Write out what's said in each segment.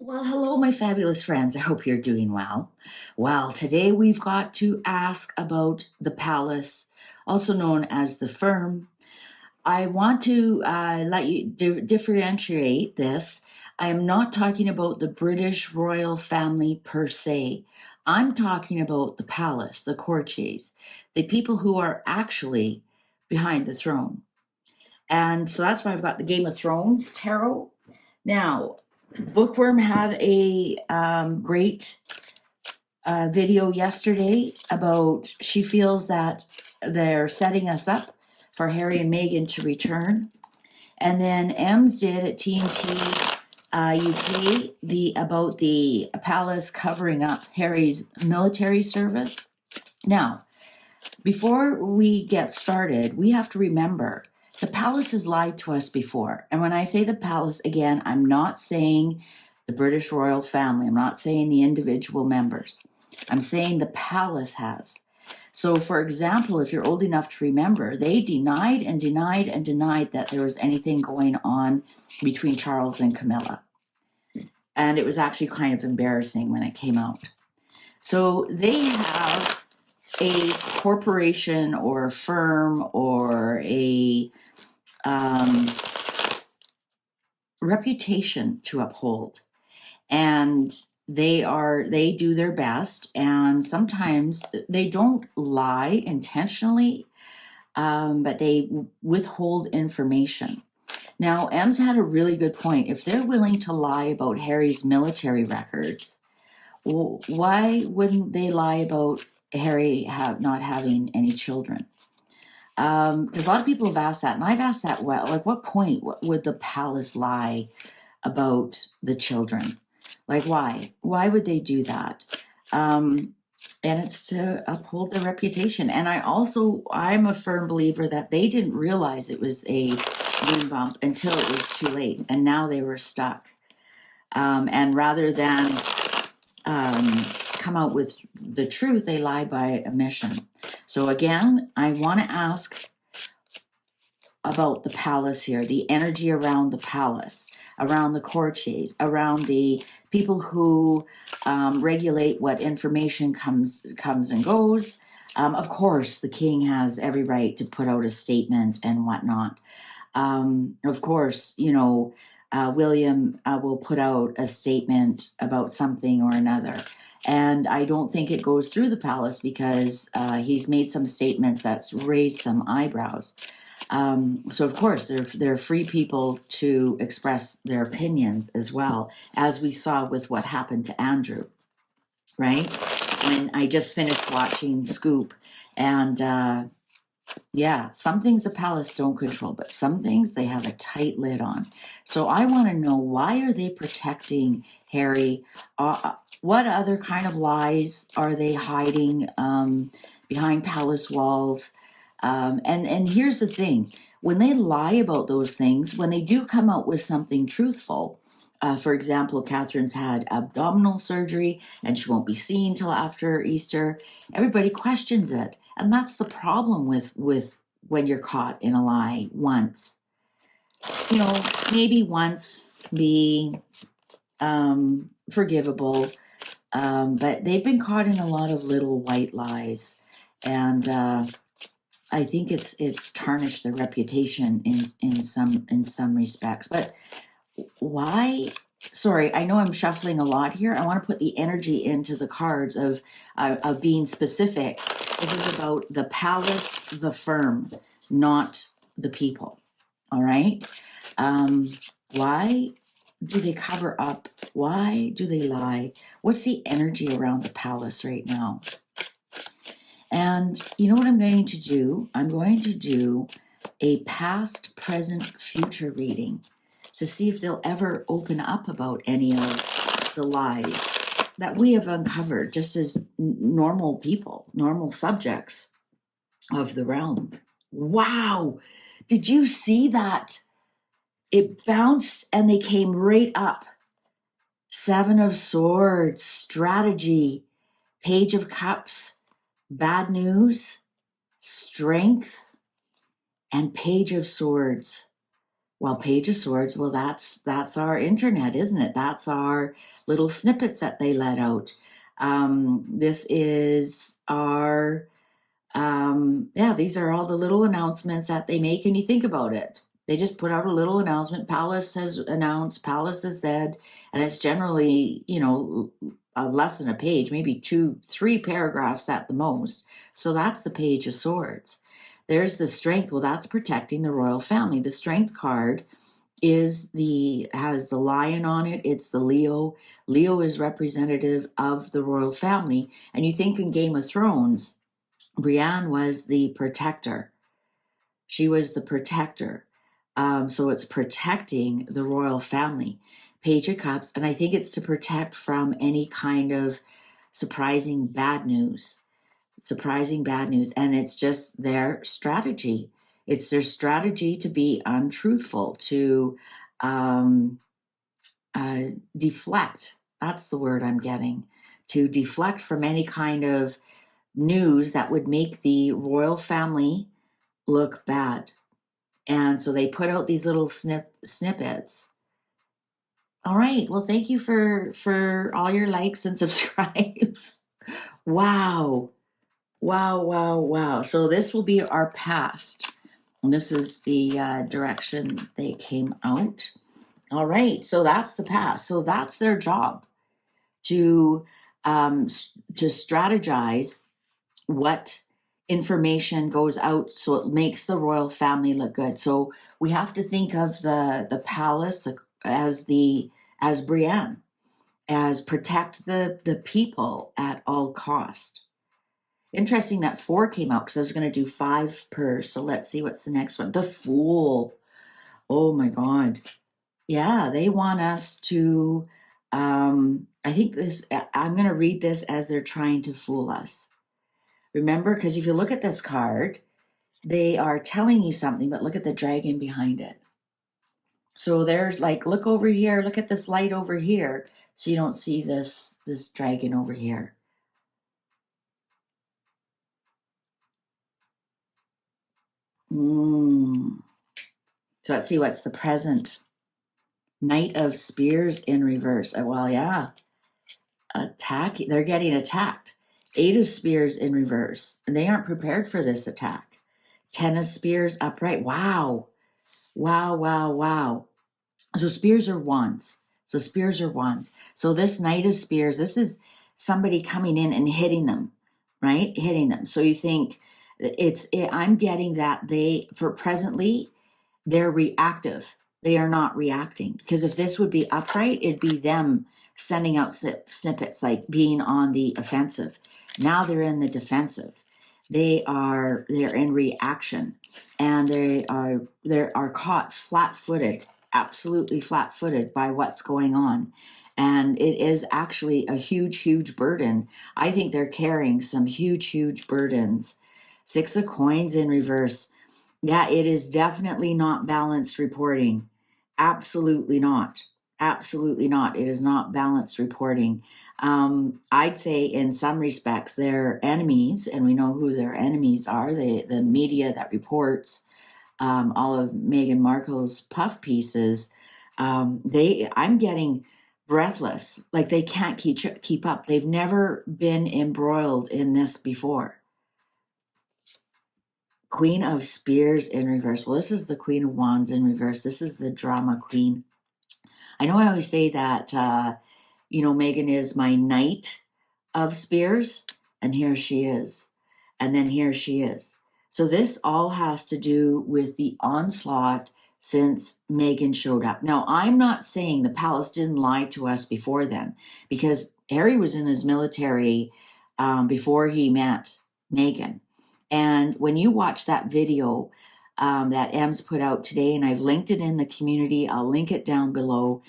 Well, hello, my fabulous friends. I hope you're doing well. Well, today we've got to ask about the palace, also known as the firm. I want to let you differentiate this. I am not talking about the British royal family per se. I'm talking about the palace, the courtiers, the people who are actually behind the throne. And so that's why I've got the Game of Thrones tarot. Now, Bookworm had a great video yesterday about she feels that they're setting us up for Harry and Meghan to return. And then Ems did at TNT UK about the palace covering up Harry's military service. Now, before we get started, we have to remember the palace has lied to us before. And when I say the palace, again, I'm not saying the British royal family. I'm not saying the individual members. I'm saying the palace has. So, for example, if you're old enough to remember, they denied and denied and denied that there was anything going on between Charles and Camilla. And it was actually kind of embarrassing when it came out. So they have a corporation or a firm or a reputation to uphold, and they do their best, and sometimes they don't lie intentionally, but they withhold information. Now, Ems had a really good point. If they're willing to lie about Harry's military records, why wouldn't they lie about Harry not having any children? Because a lot of people have asked that, and I've asked that. Well, like, what point would the palace lie about the children? Like, why? Why would they do that? And it's to uphold their reputation. And I'm a firm believer that they didn't realize it was a moon bump until it was too late, and now they were stuck. And rather than come out with the truth, they lie by omission. So again, I want to ask about the palace here, the energy around the palace, around the courtiers, around the people who regulate what information comes and goes. Of course, the king has every right to put out a statement and whatnot. Of course, William will put out a statement about something or another. And I don't think it goes through the palace because he's made some statements that's raised some eyebrows. So, of course, they're free people to express their opinions as well, as we saw with what happened to Andrew, right? When I just finished watching Scoop, and some things the palace don't control, but some things they have a tight lid on. So I want to know, why are they protecting Harry? What other kind of lies are they hiding behind palace walls? And here's the thing. When they lie about those things, when they do come out with something truthful, for example, Catherine's had abdominal surgery and she won't be seen till after Easter, everybody questions it. And that's the problem with when you're caught in a lie once. Maybe once can be forgivable, but they've been caught in a lot of little white lies. And I think it's tarnished their reputation in some respects. But why? Sorry, I know I'm shuffling a lot here. I want to put the energy into the cards of being specific. This is about the palace, the firm, not the people. All right. Why do they cover up? Why do they lie? What's the energy around the palace right now? And you know what I'm going to do? I'm going to do a past, present, future reading to see if they'll ever open up about any of the lies that we have uncovered just as normal people, normal subjects of the realm. Wow! Did you see that? It bounced and they came right up. Seven of Swords, strategy, Page of Cups, bad news, strength, and Page of Swords. Well, Page of Swords, well, that's our internet, isn't it? That's our little snippets that they let out. This is our yeah, these are all the little announcements that they make, and you think about it. They just put out a little announcement. Palace has announced, Palace has said, and it's generally, less than a page, maybe 2, 3 paragraphs at the most. So that's the Page of Swords. There's the Strength. Well, that's protecting the royal family. The Strength card has the lion on it. It's the Leo. Leo is representative of the royal family. And you think in Game of Thrones, Brienne was the protector. She was the protector. So it's protecting the royal family. Page of Cups, and I think it's to protect from any kind of surprising bad news. And it's just their strategy. It's their strategy to be untruthful, to deflect. That's the word I'm getting. To deflect from any kind of news that would make the royal family look bad. And so they put out these little snippets. All right. Well, thank you for all your likes and subscribes. Wow. So this will be our past. And this is the direction they came out. All right. So that's the past. So that's their job, to strategize what information goes out so it makes the royal family look good. So we have to think of the palace as Brienne, as protect the people at all cost. Interesting that 4 came out, because I was going to do 5 per. So let's see what's the next one. The Fool. Oh my God. Yeah, they want us to, I think I'm going to read this as they're trying to fool us. Remember, because if you look at this card, they are telling you something, but look at the dragon behind it. So there's like, look over here, look at this light over here, so you don't see this dragon over here. So let's see what's the present. Knight of Spears in reverse. Well, yeah. Attack. They're getting attacked. 8 of Spears in reverse. And they aren't prepared for this attack. 10 of Spears upright. Wow. So spears are wands. So this Knight of Spears, this is somebody coming in and hitting them, right? Hitting them. So you think I'm getting that presently, they're reactive. They are not reacting. Because if this would be upright, it'd be them sending out snippets, like being on the offensive. Now they're in the defensive. They're in reaction, and they are caught flat-footed, absolutely flat-footed by what's going on. And it is actually a huge burden. I think they're carrying some huge burdens. 6 of Coins in reverse. Yeah, it is definitely not balanced reporting. Absolutely not. It is not balanced reporting. I'd say in some respects they're enemies, and we know who their enemies are. The media that reports all of Meghan Markle's puff pieces. I'm getting breathless, like they can't keep up. They've never been embroiled in this before. Queen of Spears in reverse. Well, this is the Queen of Wands in reverse. This is the drama queen. I know I always say that, Meghan is my Knight of Spears, and here she is. And then here she is. So this all has to do with the onslaught since Meghan showed up. Now, I'm not saying the palace didn't lie to us before then, because Harry was in his military before he met Meghan. And when you watch that video that Em's put out today, and I've linked it in the community, I'll link it down below.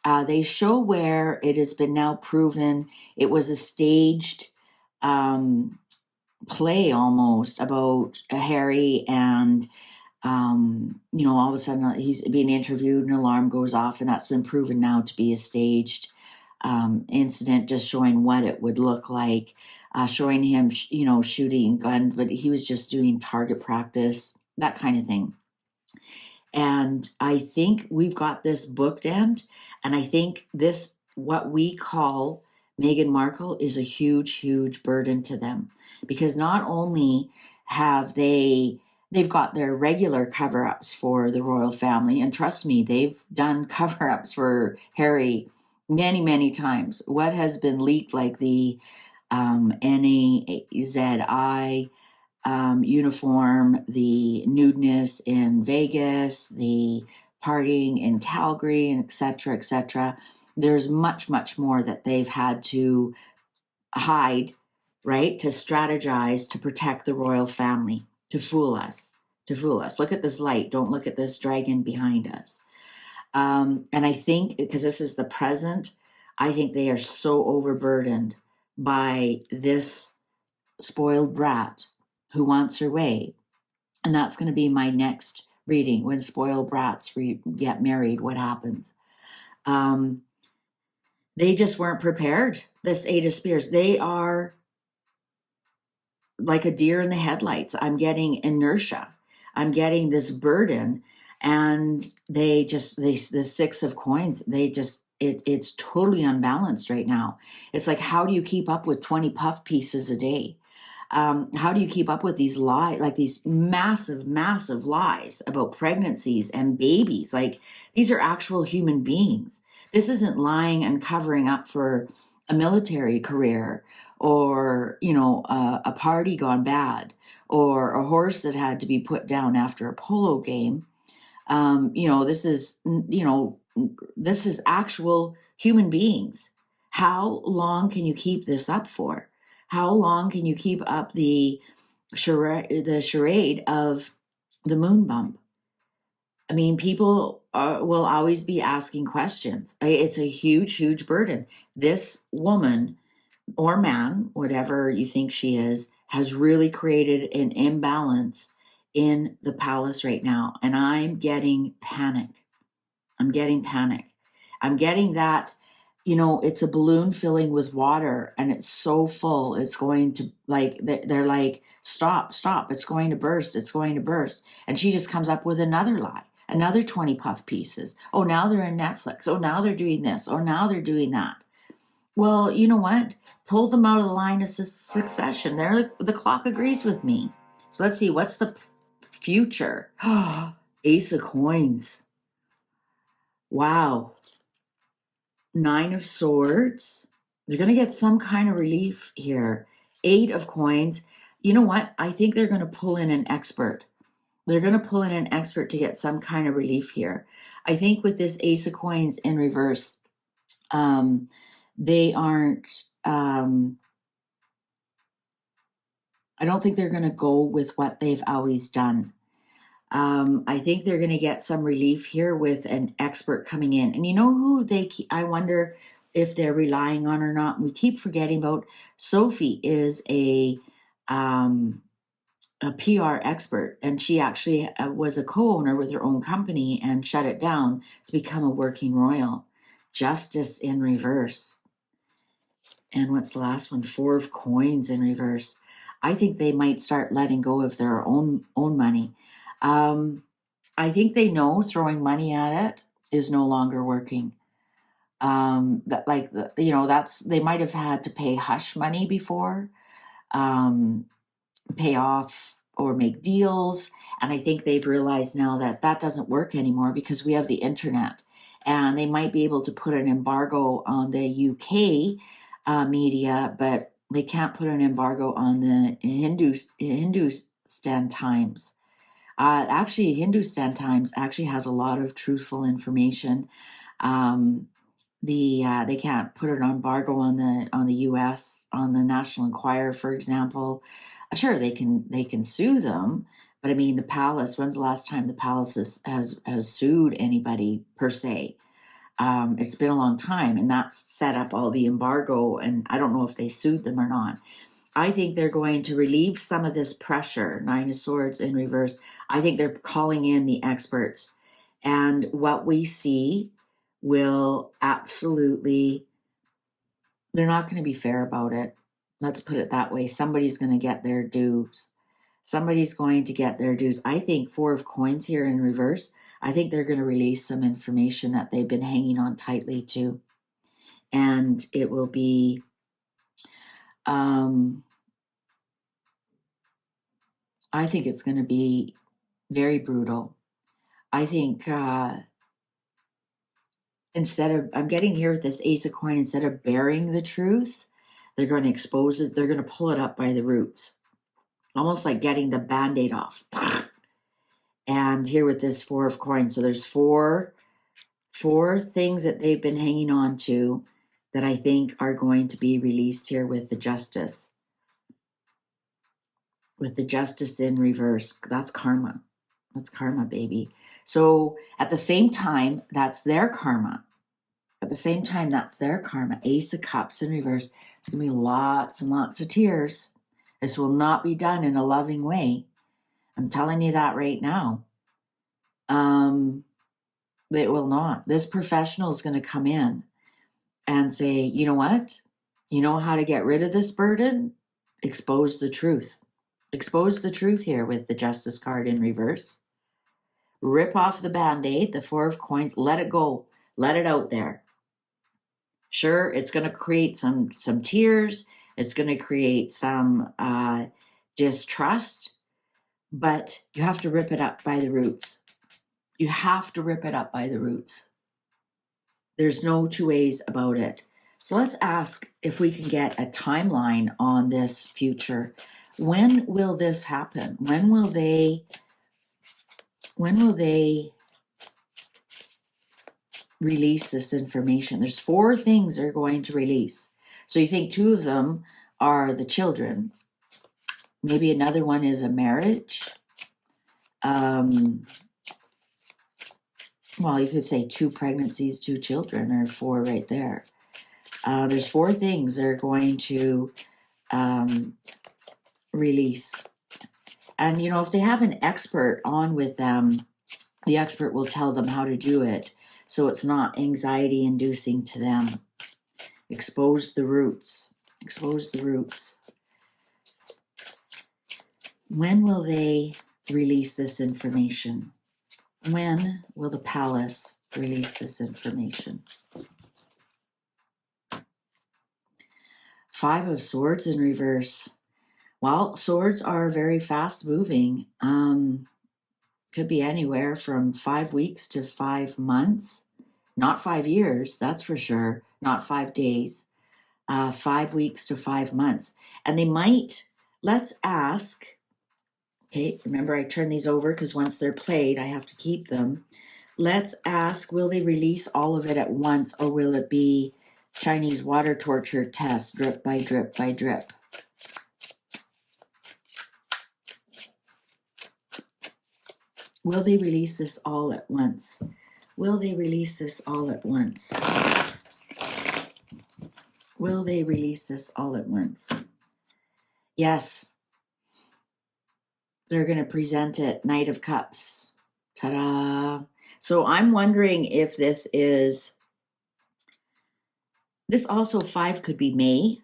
They show where it has been now proven it was a staged play almost about Harry, and all of a sudden he's being interviewed, an alarm goes off, and that's been proven now to be a staged incident, just showing what it would look like, showing him shooting gun, but he was just doing target practice, that kind of thing. And I think we've got this bookend. And I think this, what we call Meghan Markle, is a huge, huge burden to them. Because not only have they've got their regular cover-ups for the royal family, and trust me, they've done cover-ups for Harry many, many times. What has been leaked, like the NAZI uniform, the nudeness in Vegas, the partying in Calgary, and et cetera, et cetera. There's much, much more that they've had to hide, right? To strategize to protect the royal family, to fool us, to fool us. Look at this light. Don't look at this dragon behind us. And I think, because this is the present, I think they are so overburdened by this spoiled brat who wants her way. And that's going to be my next reading. When spoiled brats get married, what happens? They just weren't prepared. This Eight of Spears, they are like a deer in the headlights. I'm getting inertia. I'm getting this burden. And the Six of Coins, it's totally unbalanced right now. It's like, how do you keep up with 20 puff pieces a day? How do you keep up with these lies, like these massive, massive lies about pregnancies and babies? Like, these are actual human beings. This isn't lying and covering up for a military career, or, a party gone bad, or a horse that had to be put down after a polo game. This is actual human beings. How long can you keep this up for? How long can you keep up the charade of the moon bump? I mean, people will always be asking questions. It's a huge, huge burden. This woman or man, whatever you think she is, has really created an imbalance in the palace right now. And I'm getting panic. I'm getting that, it's a balloon filling with water, and it's so full. It's going to, like, they're like, stop, it's going to burst. And she just comes up with another lie, another 20 puff pieces. Oh, now they're in Netflix. Oh, now they're doing this. Oh, now they're doing that. Well, you know what? Pull them out of the line of succession. The clock agrees with me. So let's see, what's the future? Ace of Coins. Wow. Nine of Swords. They're going to get some kind of relief here. Eight of Coins. You know what? I think they're going to pull in an expert. They're going to pull in an expert to get some kind of relief here. I think with this Ace of Coins in reverse, they aren't, I don't think they're going to go with what they've always done. I think they're going to get some relief here with an expert coming in. And you know who I wonder if they're relying on or not. We keep forgetting about Sophie is a PR expert, and she actually was a co-owner with her own company and shut it down to become a working royal. Justice in reverse. And what's the last one? Four of Coins in reverse. I think they might start letting go of their own money. I think they know throwing money at it is no longer working. They might have had to pay hush money before, pay off or make deals. And I think they've realized now that doesn't work anymore because we have the internet, and they might be able to put an embargo on the UK media, but they can't put an embargo on the Hindustan Times. Actually, Hindustan Times actually has a lot of truthful information. They can't put an embargo on the U.S. on the National Enquirer, for example. Sure, they can sue them, but I mean, the palace. When's the last time the palace has sued anybody per se? It's been a long time, and that's set up all the embargo. And I don't know if they sued them or not. I think they're going to relieve some of this pressure. Nine of Swords in reverse. I think they're calling in the experts. And what we see will absolutely, they're not going to be fair about it. Let's put it that way. Somebody's going to get their dues. I think Four of Coins here in reverse. I think they're going to release some information that they've been hanging on tightly to. And it will be, I think it's going to be very brutal. I think I'm getting here with this Ace of Coin, instead of burying the truth, they're going to expose it. They're going to pull it up by the roots, almost like getting the Band-Aid off. And here with this Four of Coins, so there's four things that they've been hanging on to that I think are going to be released here with the Justice. With the Justice in reverse, that's karma. That's karma, baby. So at the same time, that's their karma. At the same time, that's their karma. Ace of Cups in reverse. There's going to be lots and lots of tears. This will not be done in a loving way. I'm telling you that right now. It will not. This professional is going to come in and say, you know what? You know how to get rid of this burden? Expose the truth. Expose the truth here with the Justice card in reverse. Rip off the Band-Aid, the Four of Coins, let it go. Let it out there. Sure, it's going to create some tears. It's going to create some distrust, but you have to rip it up by the roots. You have to rip it up by the roots. There's no two ways about it. So let's ask if we can get a timeline on this future. When will this happen? When will they release this information? There's four things they're going to release. So you think two of them are the children. Maybe another one is a marriage. Well, you could say 2 pregnancies, 2 children, or 4 right there. There's 4 things they're going to release. And, you know, if they have an expert on with them, the expert will tell them how to do it, so it's not anxiety inducing to them. Expose the roots. Expose the roots. When will they release this information? When will the palace release this information? 5 of Swords in reverse. Well, swords are very fast moving. Could be anywhere from 5 weeks to 5 months. Not 5 years, that's for sure. Not 5 days. 5 weeks to 5 months. And they might, let's ask, okay, remember I turn these over because once they're played, I have to keep them. Let's ask, will they release all of it at once, or will it be Chinese water torture test, drip by drip by drip? Will they release this all at once? Will they release this all at once? Will they release this all at once? Yes. They're going to present it. Knight of Cups. Ta-da. So I'm wondering if this also 5 could be May.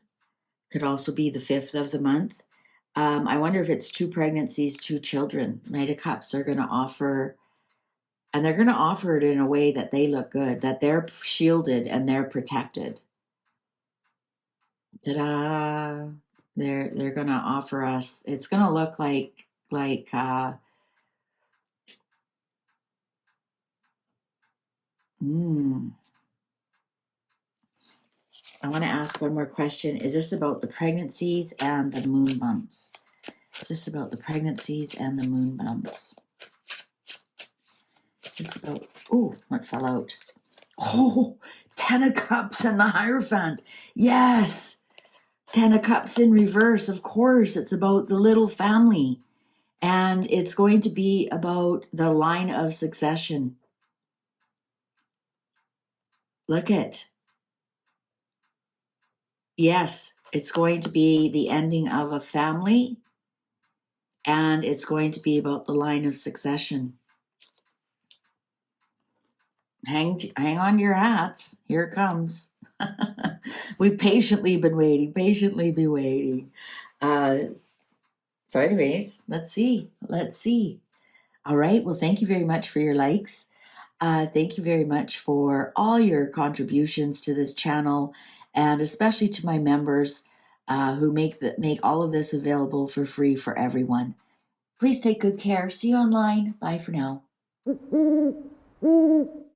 Could also be the 5th of the month. I wonder if it's 2 pregnancies, 2 children. Knight of Cups are going to offer, and they're going to offer it in a way that they look good, that they're shielded and they're protected. Ta-da! They're going to offer us. It's going to look like I want to ask one more question. Is this about the pregnancies and the moon bumps? Is this about the pregnancies and the moon bumps? Is this about, oh, what fell out? Oh, 10 of Cups and the Hierophant. Yes. 10 of Cups in reverse. Of course, it's about the little family. And it's going to be about the line of succession. Look at. Yes, it's going to be the ending of a family. And it's going to be about the line of succession. Hang on to your hats. Here it comes. We've patiently been waiting. So anyways, let's see. All right. Well, thank you very much for your likes. Thank you very much for all your contributions to this channel, and especially to my members who make all of this available for free for everyone. Please take good care. See you online. Bye for now.